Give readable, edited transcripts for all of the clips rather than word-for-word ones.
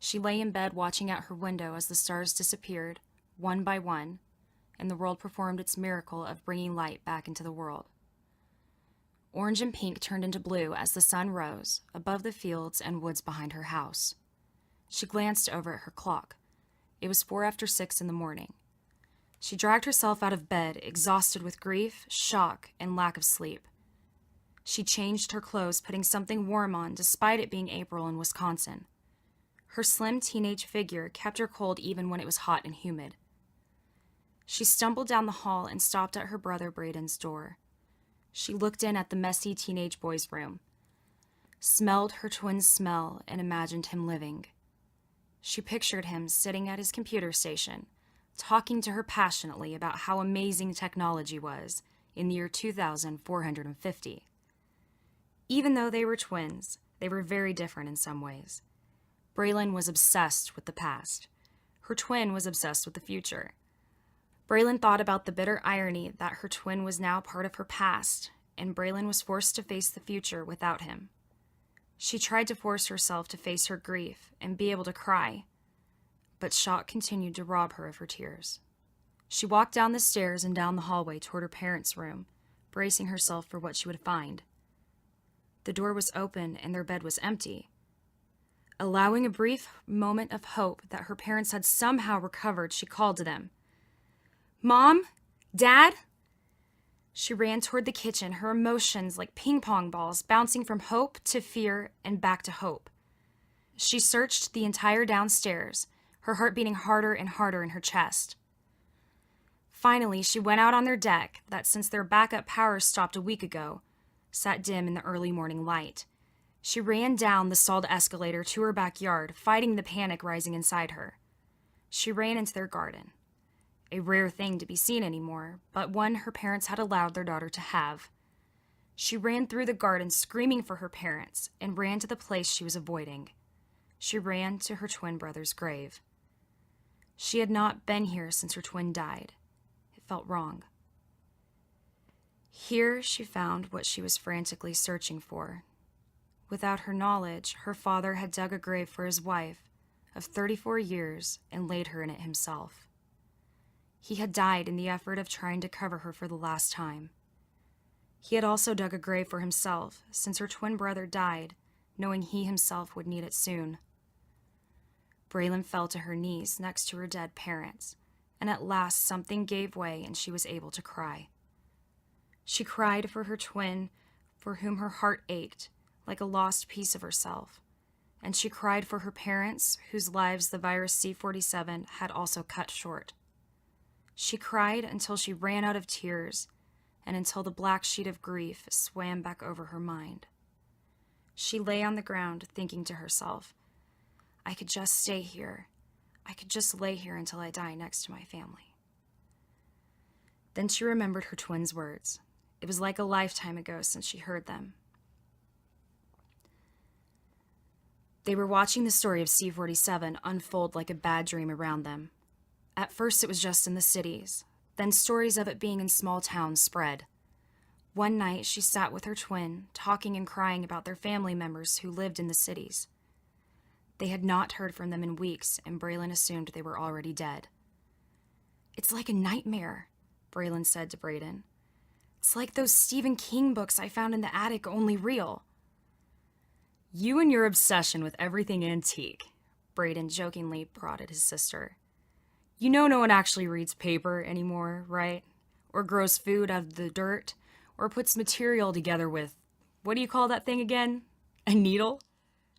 She lay in bed watching out her window as the stars disappeared, one by one, and the world performed its miracle of bringing light back into the world. Orange and pink turned into blue as the sun rose above the fields and woods behind her house. She glanced over at her clock. It was 6:04 in the morning. She dragged herself out of bed, exhausted with grief, shock, and lack of sleep. She changed her clothes, putting something warm on, despite it being April in Wisconsin. Her slim teenage figure kept her cold even when it was hot and humid. She stumbled down the hall and stopped at her brother Braden's door. She looked in at the messy teenage boy's room, smelled her twin's smell, and imagined him living. She pictured him sitting at his computer station, talking to her passionately about how amazing technology was in the year 2450. Even though they were twins, they were very different in some ways. Braylon was obsessed with the past. Her twin was obsessed with the future. Braylon thought about the bitter irony that her twin was now part of her past, and Braylon was forced to face the future without him. She tried to force herself to face her grief and be able to cry, but shock continued to rob her of her tears. She walked down the stairs and down the hallway toward her parents' room, bracing herself for what she would find. The door was open and their bed was empty. Allowing a brief moment of hope that her parents had somehow recovered, she called to them. "Mom? Dad?" She ran toward the kitchen, her emotions like ping-pong balls bouncing from hope to fear and back to hope. She searched the entire downstairs, her heart beating harder and harder in her chest. Finally, she went out on their deck that, since their backup power stopped a week ago, sat dim in the early morning light. She ran down the stalled escalator to her backyard, fighting the panic rising inside her. She ran into their garden. A rare thing to be seen anymore, but one her parents had allowed their daughter to have. She ran through the garden screaming for her parents and ran to the place she was avoiding. She ran to her twin brother's grave. She had not been here since her twin died. It felt wrong. Here she found what she was frantically searching for. Without her knowledge, her father had dug a grave for his wife of 34 years and laid her in it himself. He had died in the effort of trying to cover her for the last time. He had also dug a grave for himself, since her twin brother died, knowing he himself would need it soon. Braylon fell to her knees next to her dead parents, and at last something gave way and she was able to cry. She cried for her twin, for whom her heart ached, like a lost piece of herself, and she cried for her parents, whose lives the virus C-47 had also cut short. She cried until she ran out of tears, and until the black sheet of grief swam back over her mind. She lay on the ground, thinking to herself, "I could just stay here. I could just lay here until I die next to my family." Then she remembered her twin's words. It was like a lifetime ago since she heard them. They were watching the story of C-47 unfold like a bad dream around them. At first it was just in the cities, then stories of it being in small towns spread. One night she sat with her twin, talking and crying about their family members who lived in the cities. They had not heard from them in weeks, and Braylon assumed they were already dead. "It's like a nightmare," Braylon said to Braden. "It's like those Stephen King books I found in the attic, only real." "You and your obsession with everything antique," Braden jokingly prodded his sister. "You know no one actually reads paper anymore, right? Or grows food out of the dirt, or puts material together with, what do you call that thing again? A needle?"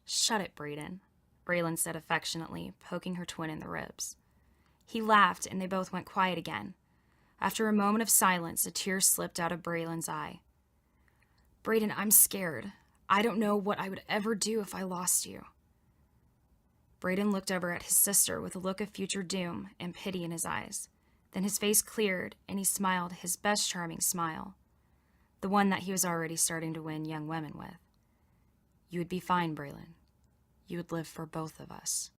"Shut it, Braden," Braylon said affectionately, poking her twin in the ribs. He laughed, and they both went quiet again. After a moment of silence, a tear slipped out of Braylon's eye. "Braden, I'm scared. I don't know what I would ever do if I lost you." Braden looked over at his sister with a look of future doom and pity in his eyes. Then his face cleared, and he smiled his best charming smile, the one that he was already starting to win young women with. "You would be fine, Braylon. You would live for both of us."